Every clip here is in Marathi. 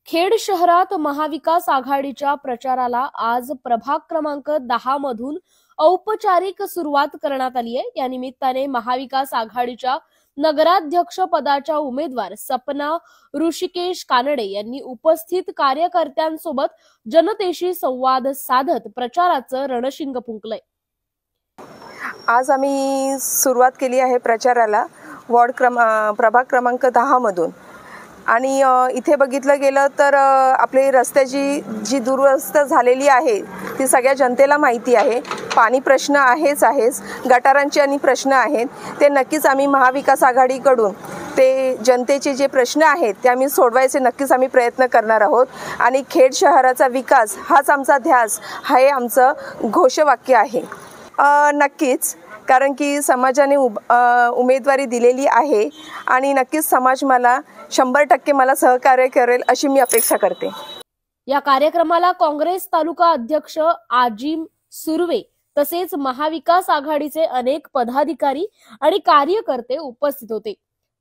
खेड शहरात महाविकास आघाडीच्या प्रचाराला आज प्रभाग क्रमांक 10 मधून औपचारिक सुरुवात करण्यात आली आहे। या निमित्ताने महाविकास आघाडीच्या नगराध्यक्ष पदाच्या उमेदवार सपना ऋषिकेश कानडे यांनी उपस्थित कार्यकर्त्यांसोबत जनतेशी संवाद साधत प्रचाराचं रणशिंग फुंकलंय। आज आम्ही सुरुवात केली आहे प्रचाराला प्रभाग क्रमांक 10 मधून। आणि इथे बघितलं गेलं तर आपली रस्त्याची जी दुरवस्था झालेली आहे ती सगळ्या जनतेला माहिती आहे। पाणी प्रश्न आहेच, गटारांचे आणि प्रश्न आहेत ते नक्कीच आम्ही महाविकास आघाडीकडून ते जनतेचे जे प्रश्न आहेत ते आम्ही सोडवायचे नक्कीच आम्ही प्रयत्न करणार आहोत। आणि खेड शहराचा विकास हाच आमचा ध्यास, हे आमचं घोषवाक्य आहे। नक्कीच, कारण की समाजाने उमेदवारी दिलेली आहे आणि नक्कीच समाज मला 100% मला सहकार्य करेल अशी मी अपेक्षा करते। या कार्यक्रमाला काँग्रेस तालुका अध्यक्ष आजिम सुर्वे तसेच महाविकास आघाडीचे अनेक पदाधिकारी आणि कार्यकर्ते उपस्थित होते।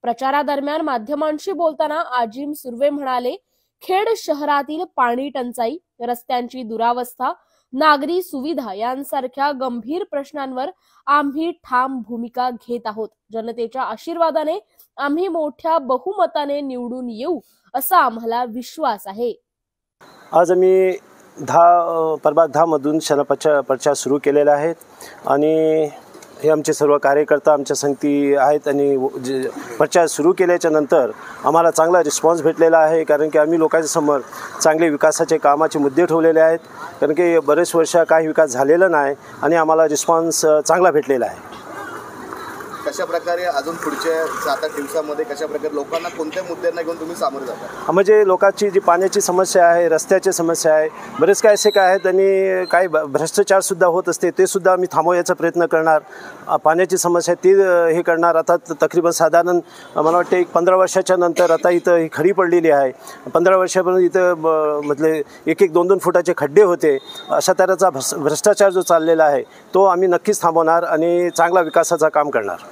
प्रचारादरम्यान माध्यमांशी बोलताना आजिम सुर्वे म्हणाले, खेड शहरातील पाणी टंचाई, रस्त्यांची दुरावस्था, नागरी सुविधा यांसारख्या गंभीर प्रश्नांवर आम्ही ठाम भूमिका घेत आहोत। जनतेच्या आशीर्वादाने आम्ही मोठ्या बहुमताने निवडून येऊ असा आम्हाला विश्वास आहे। आज आम्ही प्रभाग 10 मधून प्रचार सुरू केलेला आहे आणि हे आमचे सर्व कार्यकर्ता आमच्या संगती आहेत आणि प्रचार सुरू केल्याच्या नंतर आम्हाला चांगला रिस्पॉन्स भेटलेला आहे। कारण की आम्ही लोकांच्या समोर चांगले विकासाचे कामाचे मुद्दे ठेवलेले आहेत, कारण की बरेच वर्ष काही विकास झालेला नाही आणि आम्हाला रिस्पॉन्स चांगला भेटलेला आहे। कशा प्रकारे अजून पुढच्या 7-8 दिवसांमध्ये कशा प्रकारे लोकांना कोणत्या मुद्द्यांना घेऊन तुम्ही सामोरे जाता? म्हणजे लोकांची जी पाण्याची समस्या आहे, रस्त्याची समस्या आहे, बरेच काय असे काय आहेत आणि काही भ्रष्टाचार सुद्धा होत असते, ते सुद्धा आम्ही थांबवायचा प्रयत्न करणार। पाण्याची समस्या ती हे करणार। आता तकरीबन साधारण मला वाटते 15 वर्षाच्या नंतर आता इथं ही खडी पडलेली आहे। 15 वर्षापर्यंत इथं म्हणजे 1-2 फुटाचे खड्डे होते। अशा तऱ्हेचा भ्रष्टाचार जो चाललेला आहे तो आम्ही नक्कीच थांबवणार आणि चांगला विकासाचं काम करणार।